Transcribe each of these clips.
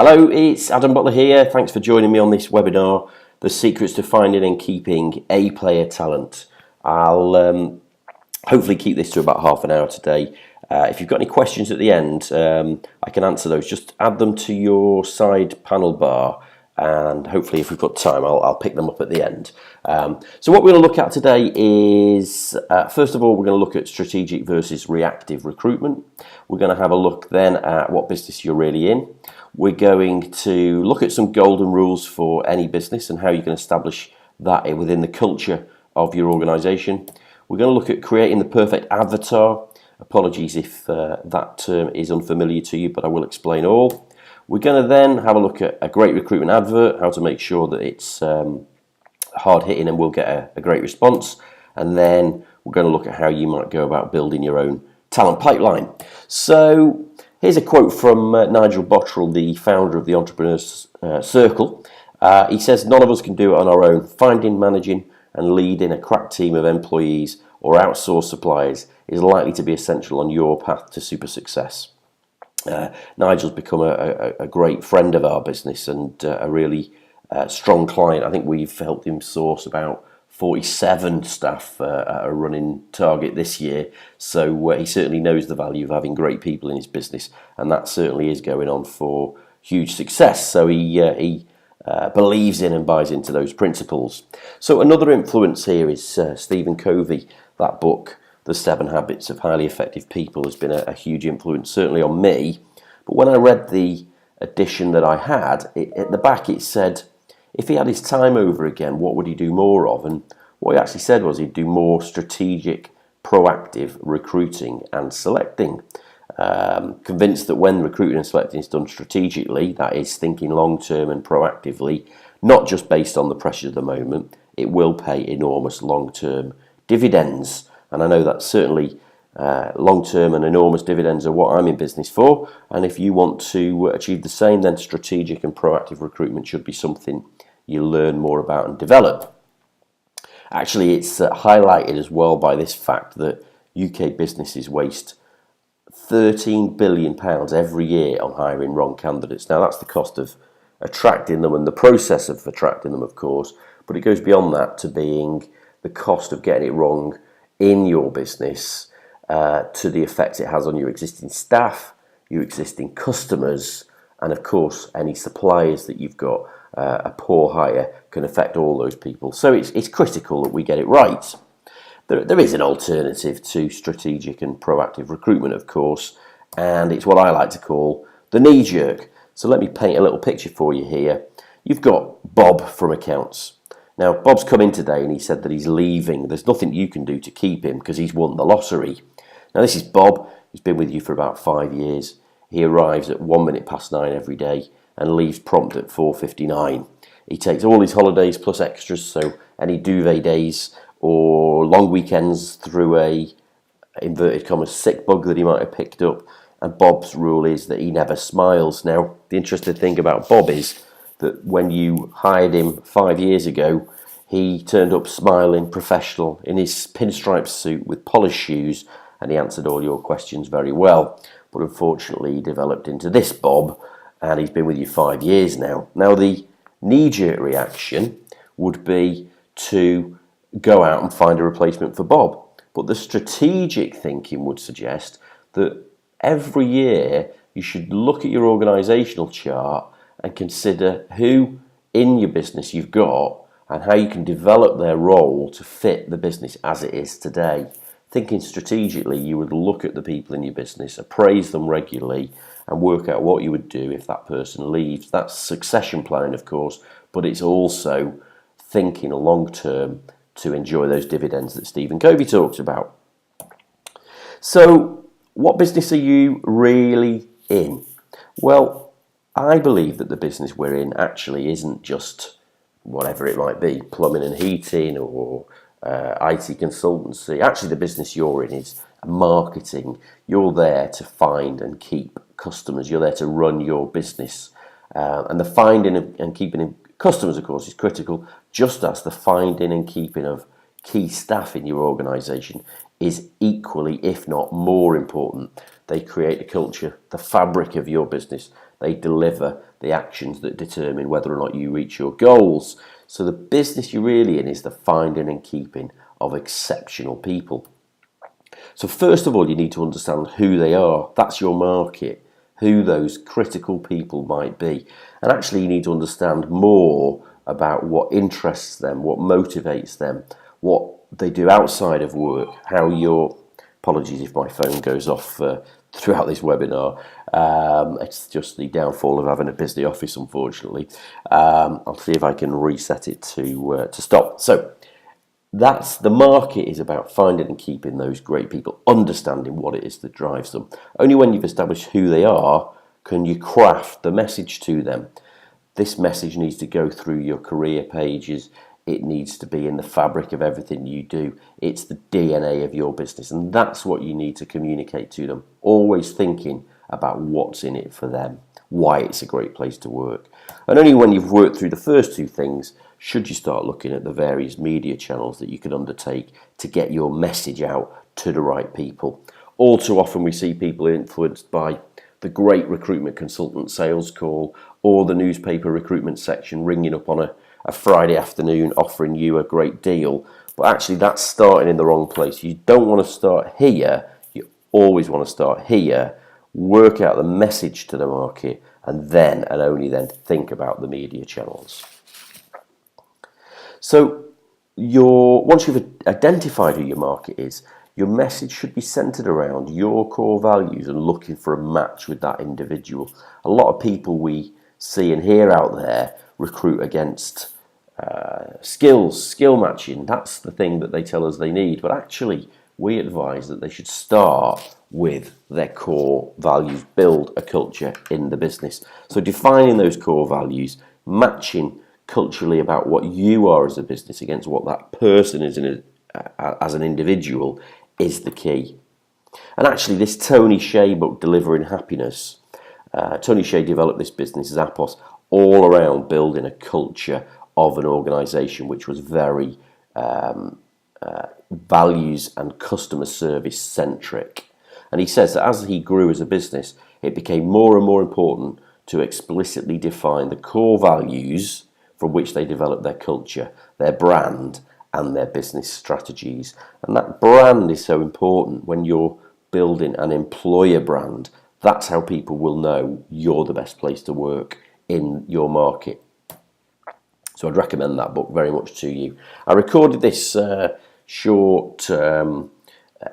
Hello, it's Adam Butler here. Thanks for joining me on this webinar, The Secrets to Finding and Keeping A-Player Talent. I'll hopefully keep this to about half an hour today. If you've got any questions at the end, I can answer those. Just add them to your side panel bar, and hopefully if we've got time, I'll pick them up at the end. So what we're going to look at today is, first of all, we're going to look at strategic versus reactive recruitment. We're going to have a look then at what business you're really in. We're going to look at some golden rules for any business and how you can establish that within the culture of your organisation. We're going to look at creating the perfect avatar. Apologies if that term is unfamiliar to you, but I will explain all. We're going to then have a look at a great recruitment advert, how to make sure that it's hard hitting and will get a great response. And then we're going to look at how you might go about building your own talent pipeline. So here's a quote from Nigel Botterill, the founder of the Entrepreneurs Circle. He says, "None of us can do it on our own. Finding, managing and leading a crack team of employees or outsourced suppliers is likely to be essential on your path to super success." Nigel's become a great friend of our business and a really strong client. I think we've helped him source about 47 staff at a running target this year, so he certainly knows the value of having great people in his business, and that certainly is going on for huge success. So he believes in and buys into those principles. So another influence here is Stephen Covey. That book, The 7 Habits of Highly Effective People, has been a huge influence, certainly on me. But when I read the edition that I had, at the back it said, if he had his time over again, what would he do more of? And what he actually said was he'd do more strategic, proactive recruiting and selecting. Convinced that when recruiting and selecting is done strategically, that is thinking long-term and proactively, not just based on the pressures of the moment, it will pay enormous long-term dividends. And I know that certainly long-term and enormous dividends are what I'm in business for. And if you want to achieve the same, then strategic and proactive recruitment should be something you learn more about and develop. Actually, it's highlighted as well by this fact that UK businesses waste £13 billion every year on hiring wrong candidates. Now, that's the cost of attracting them and the process of attracting them, of course, but it goes beyond that to being the cost of getting it wrong in your business, to the effect it has on your existing staff, your existing customers, and of course any suppliers that you've got. A poor hire can affect all those people. So it's critical that we get it right. There is an alternative to strategic and proactive recruitment, of course, and it's what I like to call the knee-jerk. So let me paint a little picture for you here. You've got Bob from accounts. Now, Bob's come in today and he said that he's leaving. There's nothing you can do to keep him because he's won the lottery. Now, this is Bob. He's been with you for about 5 years. He arrives at 9:01 every day and leaves prompt at 4:59. He takes all his holidays plus extras, so any duvet days or long weekends through a, inverted commas, sick bug that he might have picked up. And Bob's rule is that he never smiles. Now, the interesting thing about Bob is that when you hired him 5 years ago, he turned up smiling, professional, in his pinstripe suit with polished shoes, and he answered all your questions very well. But unfortunately, he developed into this Bob, and he's been with you 5 years now. Now, the knee-jerk reaction would be to go out and find a replacement for Bob. But the strategic thinking would suggest that every year you should look at your organisational chart and consider who in your business you've got and how you can develop their role to fit the business as it is today. Thinking strategically, you would look at the people in your business, appraise them regularly, and work out what you would do if that person leaves. That's succession planning, of course, but it's also thinking long term to enjoy those dividends that Stephen Covey talks about. So, what business are you really in? Well, I believe that the business we're in actually isn't just whatever it might be, plumbing and heating or IT consultancy. Actually, the business you're in is marketing. You're there to find and keep customers. You're there to run your business. And the finding and keeping customers, of course, is critical, just as the finding and keeping of key staff in your organisation is equally, if not more important. They create the culture, the fabric of your business. They deliver the actions that determine whether or not you reach your goals. So the business you're really in is the finding and keeping of exceptional people. So first of all, you need to understand who they are. That's your market, who those critical people might be. And actually you need to understand more about what interests them, what motivates them, what they do outside of work, how your, apologies if my phone goes off throughout this webinar. It's just the downfall of having a busy office, unfortunately. I'll see if I can reset it to stop. So that's the market is about finding and keeping those great people, understanding what it is that drives them. Only when you've established who they are can you craft the message to them. This message needs to go through your career pages. It needs to be in the fabric of everything you do. It's the DNA of your business, and that's what you need to communicate to them. Always thinking about what's in it for them, why it's a great place to work. And only when you've worked through the first two things should you start looking at the various media channels that you can undertake to get your message out to the right people. All too often we see people influenced by the great recruitment consultant sales call or the newspaper recruitment section ringing up on a Friday afternoon offering you a great deal. But actually that's starting in the wrong place. You don't want to start here. You always want to start here, work out the message to the market, and then and only then think about the media channels. So once you've identified who your market is, your message should be centered around your core values and looking for a match with that individual. A lot of people we see and hear out there recruit against skill matching. That's the thing that they tell us they need. But actually, we advise that they should start with their core values, build a culture in the business. So defining those core values, matching culturally about what you are as a business against what that person is as an individual is the key. And actually this Tony Shea book, Delivering Happiness, Tony Shea developed this business, Zappos, all around building a culture of an organisation which was very values and customer service centric. And he says that as he grew as a business, it became more and more important to explicitly define the core values from which they develop their culture, their brand, and their business strategies. And that brand is so important when you're building an employer brand. That's how people will know you're the best place to work in your market. So I'd recommend that book very much to you. I recorded this short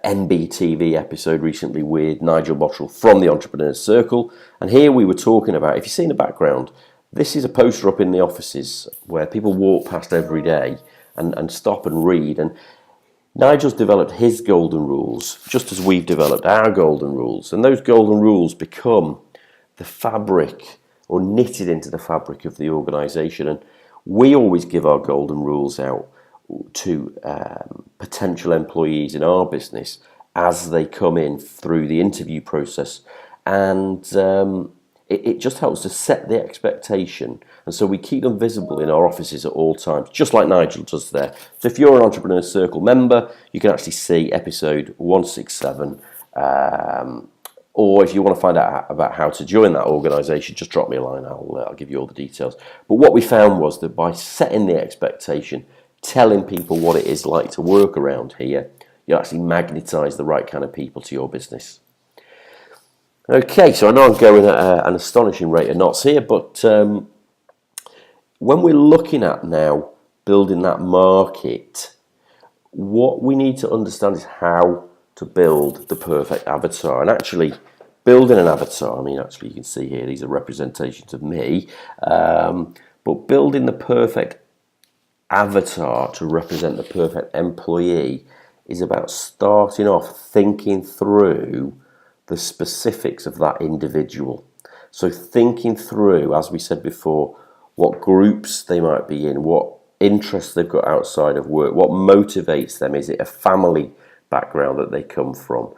NBTV episode recently with Nigel Bottrell from the Entrepreneurs Circle. And here we were talking about, if you see in the background, this is a poster up in the offices where people walk past every day and stop and read. And Nigel's developed his golden rules, just as we've developed our golden rules. And those golden rules become the fabric or knitted into the fabric of the organisation. And we always give our golden rules out to potential employees in our business as they come in through the interview process. And it just helps to set the expectation, and so we keep them visible in our offices at all times, just like Nigel does there. So if you're an Entrepreneurs Circle member, you can actually see episode 167, or if you want to find out about how to join that organisation, just drop me a line, I'll give you all the details. But what we found was that by setting the expectation, telling people what it is like to work around here, you actually magnetise the right kind of people to your business. Okay, so I know I'm going at an astonishing rate of knots here, but when we're looking at now building that market, what we need to understand is how to build the perfect avatar. And actually, building an avatar, I mean, actually you can see here, these are representations of me, but building the perfect avatar to represent the perfect employee is about starting off thinking through the specifics of that individual. So thinking through, as we said before, what groups they might be in, what interests they've got outside of work, what motivates them. Is it a family background that they come from?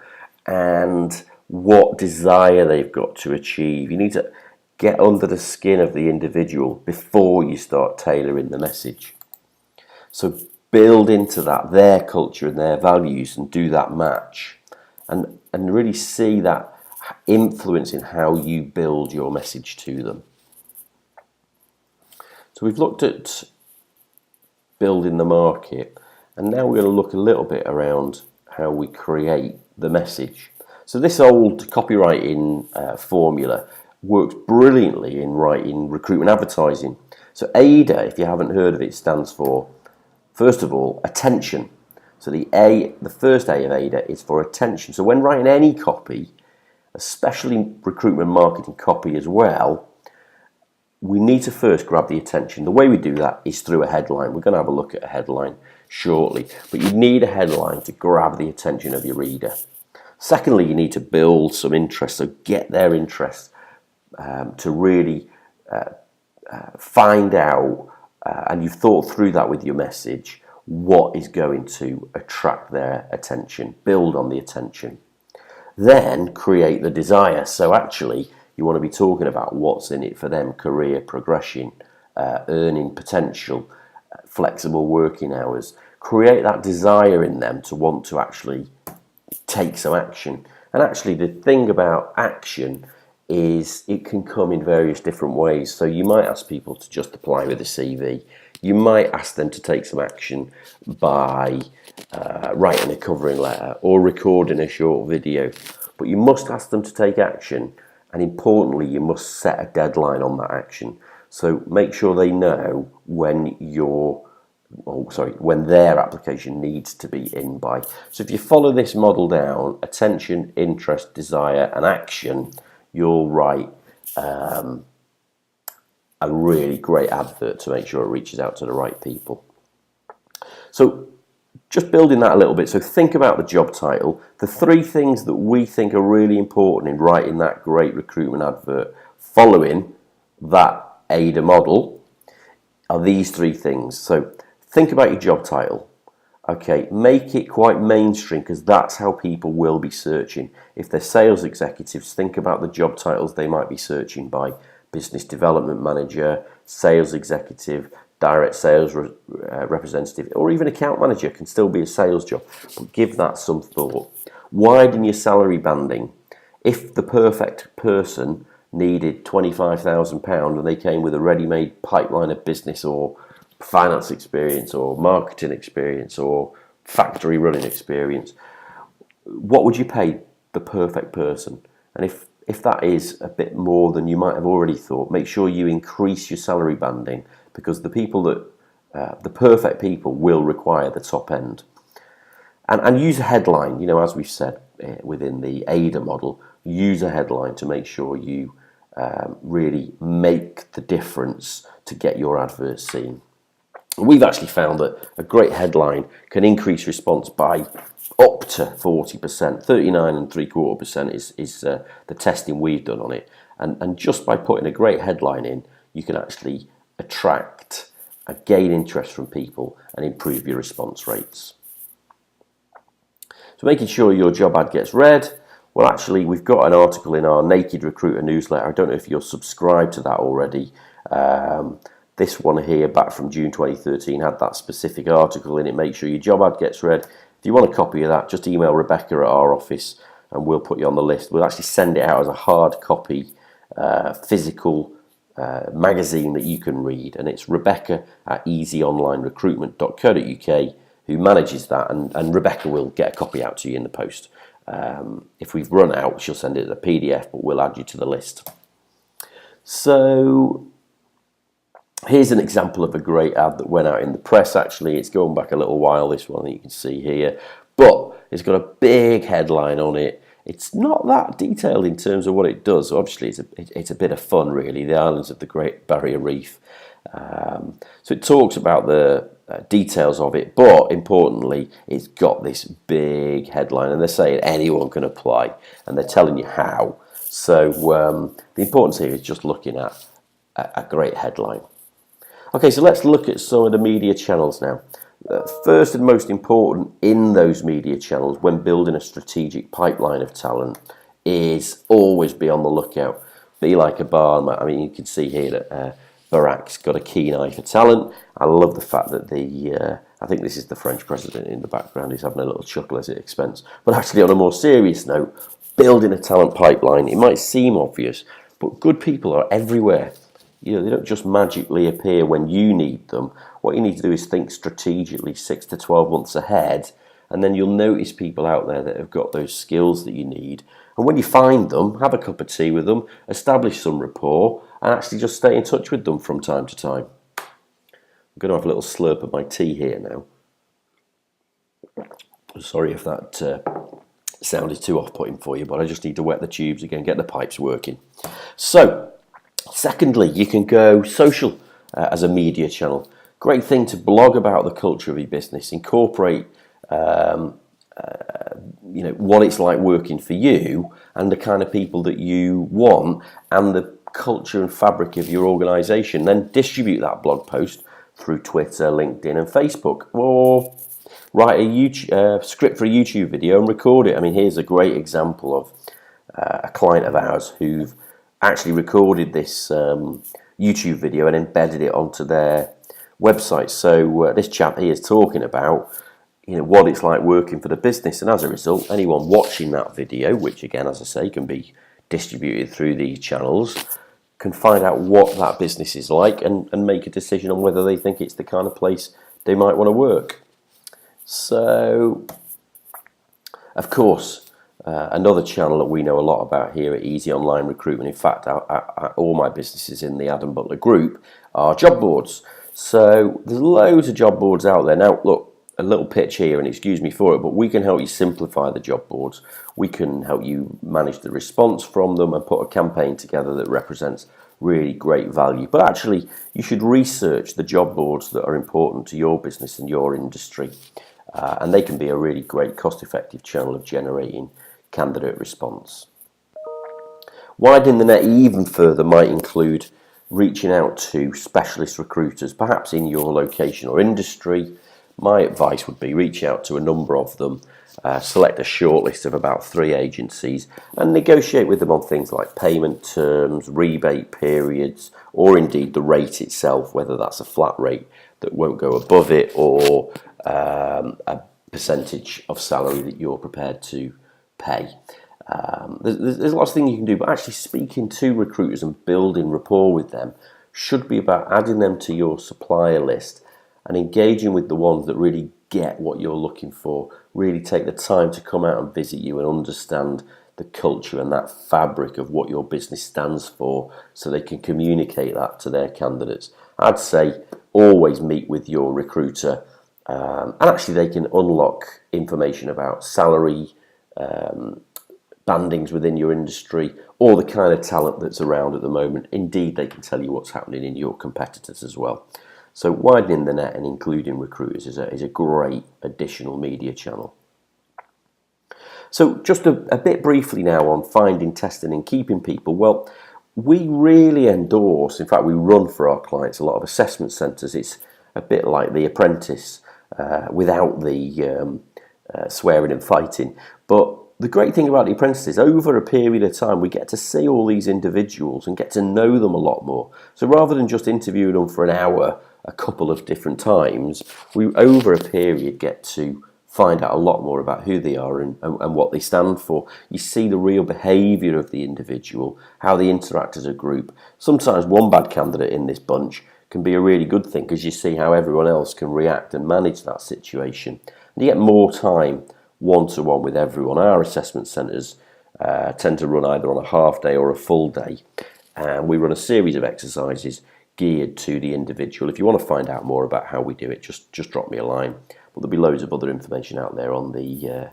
And what desire they've got to achieve. You need to get under the skin of the individual before you start tailoring the message. So build into that their culture and their values and do that match. And really see that influence in how you build your message to them. So we've looked at building the market, and now we're going to look a little bit around how we create the message. So this old copywriting formula works brilliantly in writing recruitment advertising. So AIDA, if you haven't heard of it, stands for, first of all, attention. So the first A of AIDA is for attention. So when writing any copy, especially recruitment marketing copy as well, we need to first grab the attention. The way we do that is through a headline. We're going to have a look at a headline shortly, but you need a headline to grab the attention of your reader. Secondly, you need to build some interest, so get their interest to really find out, and you've thought through that with your message, what is going to attract their attention, build on the attention. Then create the desire. So actually, you want to be talking about what's in it for them: career progression, earning potential, flexible working hours. Create that desire in them to want to actually take some action. And actually, the thing about action is it can come in various different ways. So you might ask people to just apply with a CV. You might ask them to take some action by writing a covering letter or recording a short video. But you must ask them to take action, and importantly, you must set a deadline on that action. So make sure they know when when their application needs to be in by. So if you follow this model down: attention, interest, desire, and action, you'll write a really great advert to make sure it reaches out to the right people. So just building that a little bit. So think about the job title. The three things that we think are really important in writing that great recruitment advert following that AIDA model are these three things. So think about your job title. Okay, make it quite mainstream, because that's how people will be searching. If they're sales executives, think about the job titles they might be searching by: business development manager, sales executive, direct sales representative, or even account manager can still be a sales job. But give that some thought. Widen your salary banding. If the perfect person needed £25,000 and they came with a ready-made pipeline of business or finance experience or marketing experience or factory running experience, what would you pay the perfect person? And if that is a bit more than you might have already thought, make sure you increase your salary banding, because the people that the perfect people will require the top end. And use a headline, as we've said within the AIDA model, use a headline to make sure you really make the difference to get your advert seen. We've actually found that a great headline can increase response by up to 40%. 39.75% is the testing we've done on it. And just by putting a great headline in, you can actually attract and gain interest from people and improve your response rates. So making sure your job ad gets read. Well, actually, we've got an article in our Naked Recruiter newsletter. I don't know if you're subscribed to that already. This one here, back from June 2013, had that specific article in it. Make sure your job ad gets read. If you want a copy of that, just email Rebecca at our office and we'll put you on the list. We'll actually send it out as a hard copy, physical magazine that you can read. And it's Rebecca at easyonlinerecruitment.co.uk who manages that. And Rebecca will get a copy out to you in the post. If we've run out, she'll send it as a PDF, but we'll add you to the list. So here's an example of a great ad that went out in the press. Actually, it's going back a little while, this one that you can see here, but it's got a big headline on it. It's not that detailed in terms of what it does. Obviously, it's a bit of fun, really. The islands of the Great Barrier Reef. So it talks about the details of it, but importantly, it's got this big headline, and they're saying anyone can apply, and they're telling you how. So the importance here is just looking at a great headline. Okay, so let's look at some of the media channels now. First and most important in those media channels when building a strategic pipeline of talent is always be on the lookout. Be like a barman. I mean, you can see here that Barack's got a keen eye for talent. I love the fact that I think this is the French president in the background. He's having a little chuckle as it expense. But actually, on a more serious note, building a talent pipeline. It might seem obvious, but good people are everywhere. They don't just magically appear when you need them. What you need to do is think strategically 6 to 12 months ahead, and then you'll notice people out there that have got those skills that you need. And when you find them, have a cup of tea with them, establish some rapport, and actually just stay in touch with them from time to time. I'm going to have a little slurp of my tea here now. Sorry if that sounded too off-putting for you, but I just need to wet the tubes again, get the pipes working. So, secondly, you can go social as a media channel. Great thing to blog about the culture of your business, incorporate what it's like working for you and the kind of people that you want and the culture and fabric of your organisation. Then distribute that blog post through Twitter, LinkedIn and Facebook, or write a script for a YouTube video and record it. I mean, here's a great example of a client of ours who've actually recorded this YouTube video and embedded it onto their website. So this chap here is talking about what it's like working for the business, and as a result, anyone watching that video, which again, as I say, can be distributed through these channels, can find out what that business is like and make a decision on whether they think it's the kind of place they might want to work. So, of course, another channel that we know a lot about here at Easy Online Recruitment, in fact, all my businesses in the Adam Butler Group, are job boards. So there's loads of job boards out there. Now, look, a little pitch here, and excuse me for it, but we can help you simplify the job boards. We can help you manage the response from them and put a campaign together that represents really great value. But actually, you should research the job boards that are important to your business and your industry. And they can be a really great cost-effective channel of generating candidate response. Widening the net even further might include reaching out to specialist recruiters, perhaps in your location or industry. My advice would be reach out to a number of them, select a shortlist of about 3 agencies and negotiate with them on things like payment terms, rebate periods, or indeed the rate itself, whether that's a flat rate that won't go above it or a percentage of salary that you're prepared to pay. There's lots of things you can do, but actually speaking to recruiters and building rapport with them should be about adding them to your supplier list and engaging with the ones that really get what you're looking for, really take the time to come out and visit you and understand the culture and that fabric of what your business stands for so they can communicate that to their candidates. I'd say always meet with your recruiter and actually they can unlock information about salary, bandings within your industry, or the kind of talent that's around at the moment. Indeed, they can tell you what's happening in your competitors as well. So widening the net and including recruiters is a great additional media channel. So just a bit briefly now on finding, testing and keeping people. Well, we really endorse, in fact we run for our clients a lot of assessment centres. It's a bit like The Apprentice without the swearing and fighting. But the great thing about The Apprentice is over a period of time we get to see all these individuals and get to know them a lot more. So rather than just interviewing them for an hour a couple of different times, we over a period get to find out a lot more about who they are and what they stand for. You see the real behaviour of the individual, how they interact as a group. Sometimes one bad candidate in this bunch can be a really good thing because you see how everyone else can react and manage that situation. And you get more time one-to-one with everyone. Our assessment centres tend to run either on a half day or a full day, and we run a series of exercises geared to the individual. If you want to find out more about how we do it, just drop me a line. But there'll be loads of other information out there on the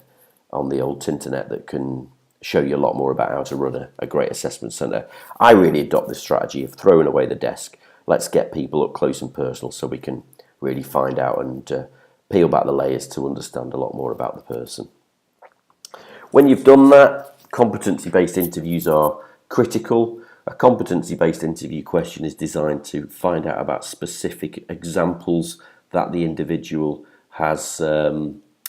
old Tinternet that can show you a lot more about how to run a great assessment centre. I really adopt this strategy of throwing away the desk. Let's get people up close and personal so we can really find out and peel back the layers to understand a lot more about the person. When you've done that, competency-based interviews are critical. A competency-based interview question is designed to find out about specific examples that the individual has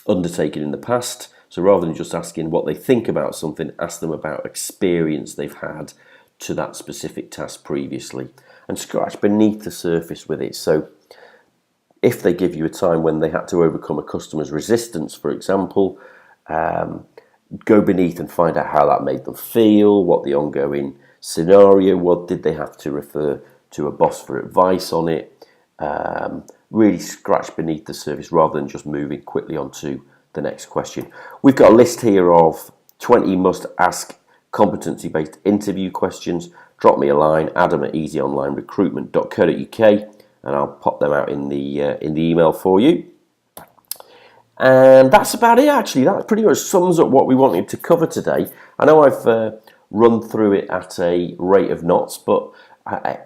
undertaken in the past. So rather than just asking what they think about something, ask them about experience they've had to that specific task previously and scratch beneath the surface with it. So if they give you a time when they had to overcome a customer's resistance, for example, go beneath and find out how that made them feel, what the ongoing scenario was, did they have to refer to a boss for advice on it, really scratch beneath the surface rather than just moving quickly on to the next question. We've got a list here of 20 must-ask competency-based interview questions. Drop me a line, adam@easyonlinerecruitment.co.uk, and I'll pop them out in the email for you. And that's about it, actually. That pretty much sums up what we wanted to cover today. I know I've run through it at a rate of knots, but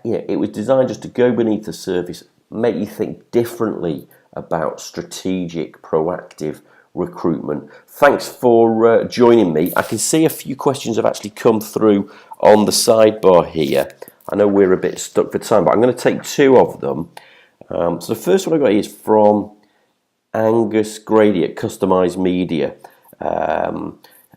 it was designed just to go beneath the surface, make you think differently about strategic, proactive recruitment. Thanks for joining me. I can see a few questions have actually come through on the sidebar here. I know we're a bit stuck for time, but I'm going to take two of them. So the first one I got is from Angus Grady at Customised Media.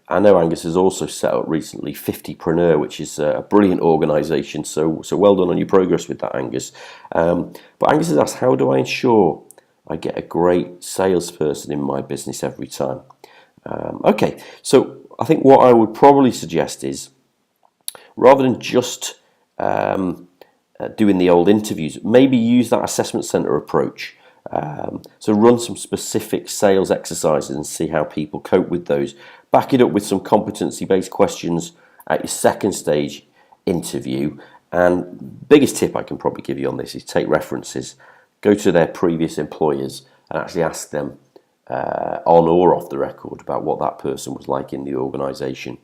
I know Angus has also set up recently 50preneur, which is a brilliant organisation. So well done on your progress with that, Angus. But Angus has asked, how do I ensure I get a great salesperson in my business every time? Okay, so I think what I would probably suggest is, rather than just doing the old interviews, maybe use that assessment centre approach. So run some specific sales exercises and see how people cope with those. Back it up with some competency-based questions at your second stage interview. And biggest tip I can probably give you on this is take references. Go to their previous employers and actually ask them on or off the record about what that person was like in the organisation.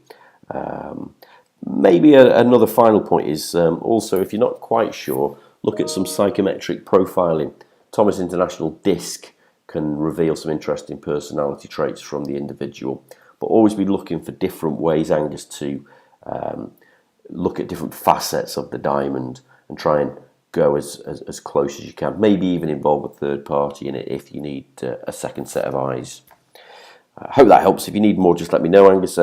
Maybe another final point is also, if you're not quite sure, look at some psychometric profiling. Thomas International DISC can reveal some interesting personality traits from the individual, but always be looking for different ways, Angus, to look at different facets of the diamond and try and go as close as you can. Maybe even involve a third party in it if you need a second set of eyes. I hope that helps. If you need more, just let me know, Angus.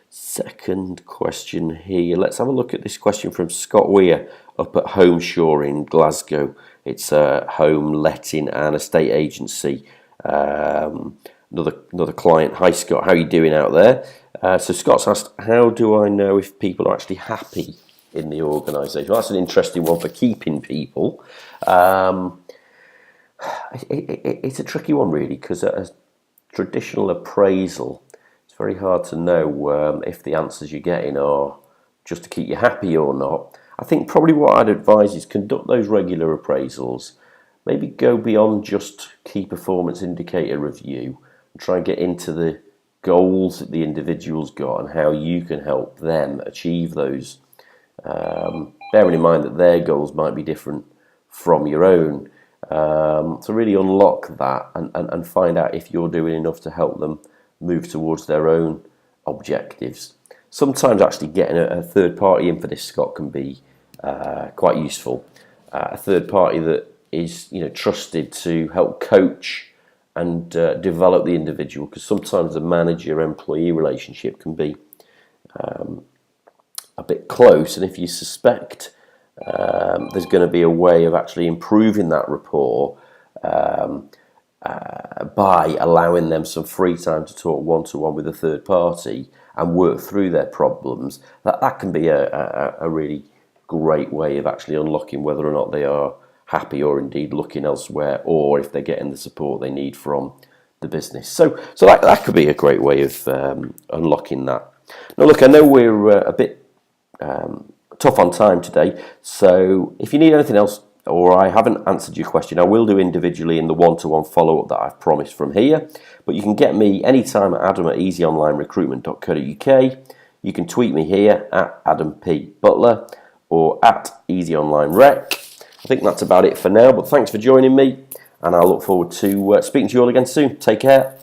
Second question here. Let's have a look at this question from Scott Weir up at Homeshore in Glasgow. It's a home letting and estate agency. Another client. Hi Scott, how are you doing out there? So Scott's asked, how do I know if people are actually happy in the organisation? Well, that's an interesting one for keeping people. It's a tricky one really, because a traditional appraisal, it's very hard to know if the answers you're getting are just to keep you happy or not. I think probably what I'd advise is conduct those regular appraisals, maybe go beyond just key performance indicator review and try and get into the goals that the individual's got and how you can help them achieve those. Bearing in mind that their goals might be different from your own. So really unlock that and find out if you're doing enough to help them move towards their own objectives. Sometimes actually getting a third party in for this, Scott, can be quite useful. A third party that is trusted to help coach and develop the individual, because sometimes the manager-employee relationship can be a bit close, and if you suspect there's going to be a way of actually improving that rapport by allowing them some free time to talk one-to-one with a third party and work through their problems, that can be a really great way of actually unlocking whether or not they are happy or indeed looking elsewhere, or if they're getting the support they need from the business. So that could be a great way of unlocking that. Now look, I know we're a bit tough on time today, so if you need anything else or I haven't answered your question, I will do individually in the one-to-one follow-up that I've promised from here. But you can get me anytime at adam@easyonlinerecruitment.co.uk. You can tweet me here at Adam P. Butler or at EasyOnlineRec. I think that's about it for now, but thanks for joining me, and I look forward to speaking to you all again soon. Take care.